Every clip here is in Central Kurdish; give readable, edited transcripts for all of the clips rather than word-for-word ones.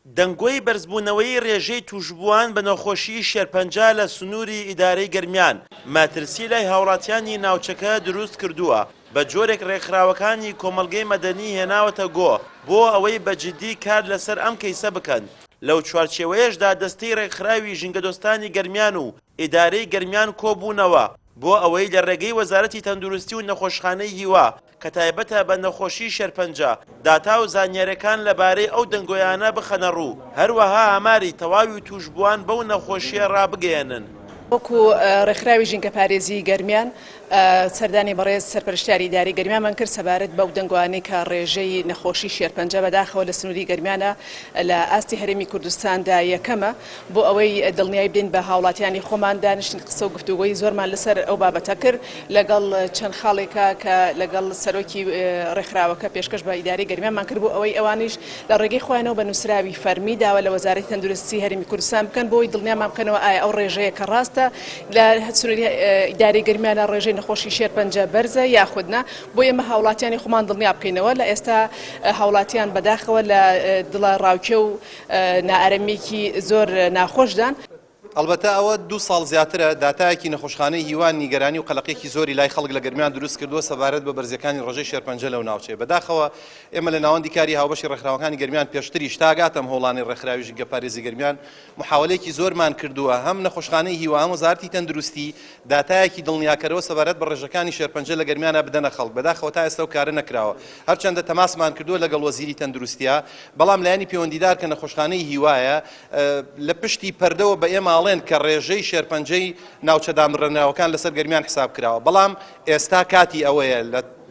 دەنگۆی بەرزبوونەوەی ڕێژەی توشبووان بە نەخۆشی شێرپەنجە لە سنووری ئیدارەی گەرمیان ماترسی لای هاوڵاتیانی ناوچەکە دروست کردووە بە جۆرێک ڕێکخراوەکانی کۆمەڵگەی مەدەنی هێناوەتە گۆ بۆ ئەوەی بەجددی کار لەسەر ئەم کەیسە بکەن. لەو چوارچێوەیەشدا دەستەی ڕێکخراوی ژینگەدۆستانی گەرمیان و ئیدارەی گەرمیان کۆبوونەوە بۆ ئەوەی لە ڕێگەی وەزارەتی تەندروستی و نەخۆشخانەی هیوا کە تایبەتە بە نەخۆشی شێرپەنجە داتا و زانیاریەکان لەبارەی ئەو دەنگۆیانە بخەنە ڕوو، هەروەها ئاماری تەواوی توشبووان بەو نەخۆشیە ڕابگەێنن. وەکو ڕێکخراوی ژینگە پارێزی گەرمیان سەردانی بەڕێز سەرپەرشتیاری ئیدارەی گەرمیانمان کرد سەبارەت بەو دەنگوانەی کە ڕێژەی نەخۆشی شێرپەنجە بەداخەوە لە سنووری گەرمیانە لە ئاستی هەرێمی کوردستاندا یەکەمە بۆ ئەوەی دڵنیای بدەین بە هاوڵاتیانی خۆمان دانیشتین قسە و گفتوگۆی زۆرمان لەسەر ئەو بابەتە کرد لەگەڵ چەند خاڵێکە کە لەگەڵ سەرۆکی ڕێکخراوەکە پێشکەش بە ئیدارەی گەرمیانمان کرد بۆ ئەوەی ئەوانیش لە ڕێگەی خۆیانەوە بە نووسراوی فەرمی داوە لە وەزارەتی تەندروستی هەرێمی کوردستان بکەن بۆی دڵنیامان بکەنەوە ئایا ئەو ڕێژەیە کە ڕاستە لە سنووری ئیدارەی گەرمیانە ڕێژەی نەخۆشی شێرپەنجە بەرزە یاخودنا بۆ ئێمە هاوڵاتیانی خۆمان دڵنیا بکەینەوە لە ئێستا هاوڵاتیان بەداخەوە لە دڵە ڕاوکێ و نائارەمێکی زۆر ناخۆشدان. البته ئەوە 2 ساڵ زیاترە داتایەکی نەخۆشخانەی هیوان نیگەرانی و قەلەقێکی زۆری لای خەڵک لە گەرمیان دروست کردووە سەبارەت بە بەرزەکانی ڕێژەی شێرپەنجە لەو ناوچەیە. بەداخەوە ئێمە لە ناوەندی کاری هاوبەشی ڕێکخراوەکانی گەرمیان پێشتریش تاگاتەم هۆڵانی ڕێکخراوی ژینگە پارێزی گەرمیان محاولەیەکی زۆرمان کردووە هەم نەخۆشخانەی هیوا هەم وەزارەتی تەندروستی داتایەکی دڵنیاکەرەوە سەبارەت بە ڕێژەکانی شێرپەنجە لە گەرمیانە بدەنە خەڵک. بەداخەوە تا ئێستا و کارە نەکراوە هەرچەندە تەماسمان کردووە لەگەڵ وەزیری تەندروستیە بەڵام لایەنی پەیوەندیدار کە نەخۆشخانەی هیوایە لە پشتی پەردەوە بە ئێماڵێن کە ڕێژەی شێرپەنجەی ناوچەدامڕێنراوەکان لەسەر گەرمیان حساب کراوە بەڵام ئێستا کاتی ئەوەیە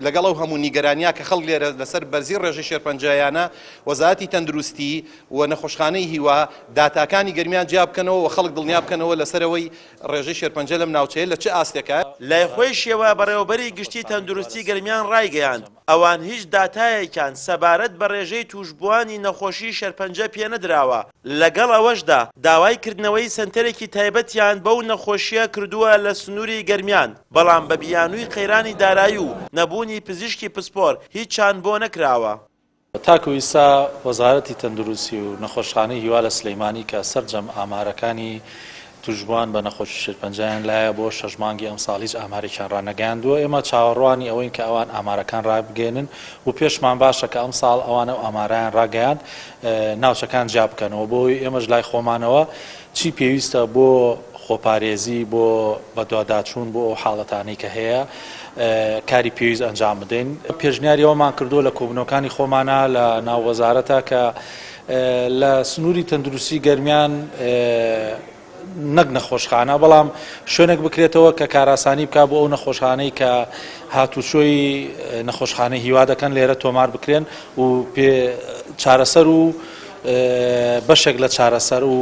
لەگەڵ ئەو هەموو نیگەرانیا کە خەڵک لێرە لەسەر بەرزی ڕێژەی شێرپەنجەیانە وەزارەتی تەندروستی و نەخۆشخانەی هیوا داتاکانی گەرمیان جیا بکەنەوە و خەڵک دڵنیا بکەنەوە لەسەرەوەی ڕێژەی شێرپەنجە لەم ناوچەیە لە چه ئاستێکە. لای خۆی شێوە بەڕێوەبەری گشتی تەندروستی گەرمیان ڕایگەیاند ئەوان هیچ داتایەکیان سەبارەت بە ڕێژەی توشبووانی نەخۆشی شێرپەنجە پێنەدراوە. لەگەڵ ئەوەشدا داوای کردنەوەی سنتەرێکی تایبەتیان بەو نەخۆشیە کردووە لە سنووری گەرمیان بەڵام بە بیانووی قەیرانی دارایی و نەبوونی پزیشکی پسپۆر هیچیان بۆ نەکراوە. تاکو ئیسا وەزارەتی تەندروستی و نەخۆشخانەی هیوا لە سلەیمانی کە سەرجەم ئامارەکانی توشبووان بە نەخۆشی شێرپەنجەیان لایە بۆ 6 مانگی ئەم ساڵ هیچ ئامارێکیان ڕانەگەیاندووە. ئێمە چاوەڕوانی ئەوەین کە ئەوان ئامارەکان ڕابگەێنن و پێشمان باشە کە ئەم ساڵ ئەوانە و ئامارایان ڕاگەیاند ناوچەکان جیا بکەنەوە بۆی ئێمەش لای خۆمانەوە چی پێویستە بۆ خۆپارێزی بۆ بەدواداچوون بۆ ئەو حاڵەتانەی کە هەیە کاری پێویست ئەنجام بدەین. پێشنیاری ئەومان کردووە لە کۆبنەوەکانی خۆمانە لە ناو وەزارەتە کە لە سنووری تەندروستی گەرمیان نەک نەخۆشخانە بەڵام شوێنێک بکرێتەوە کە کاراسانی بکە بۆ ئەو نەخۆشخانەی کە هاتوچۆی نەخۆشخانەی هیوا دەکەن لێرە تۆمار بکرێن و پێ چارەسەر و بەشێک لە چارەسەر و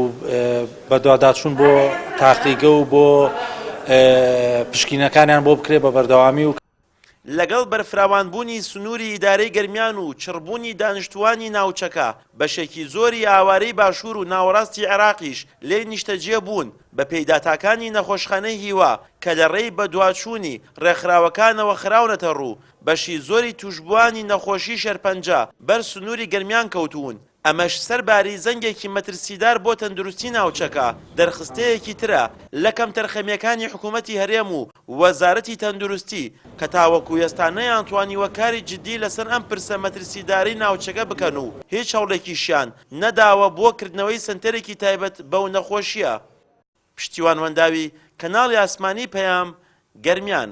بەدواداچوون بۆ تاقیگە و بۆ پشکینەکانیان بۆ بکرێت بە بەردەوامی و لەگەڵ بەرفراوانبوونی سنووری ئیدارەی گەرمیان و چڕبوونی دانیشتوانی ناوچەکە بەشێکی زۆری ئاوارەی باشوور و ناوەڕاستی عێراقیش لێ نیشتەجێ بوون بە پێیداتاکانی نەخۆشخانەی هیوا کە لە ڕێی بەدواچوونی ڕێکخراوەکانەوە خراونەتە ڕوو بەشی زۆری توشبووانی نەخۆشی شێرپەنجە بەر سنووری گەرمیان کەوتوون. ئەمەش سەرباری زەنگێکی مەترسیدار بۆ تەندروستی ناوچەکە دەرخستەیەکی ترە لە کەم تەرخەمیەکانی حکوومەتی هەرێم و وەزارەتی تەندروستی کە تاوەکو ئێستا نەیانتوانیوە کاری جددی لەسەر ئەم پرسە مەترسیداری ناوچەکە بکەن و هیچ هەوڵێکیشیان نەداوە بۆ کردنەوەی سنتەرێکی تایبەت بەو نەخۆشیە. پشتیوان وەنداوی کەناڵی ئاسمانی پەیام گەرمیان.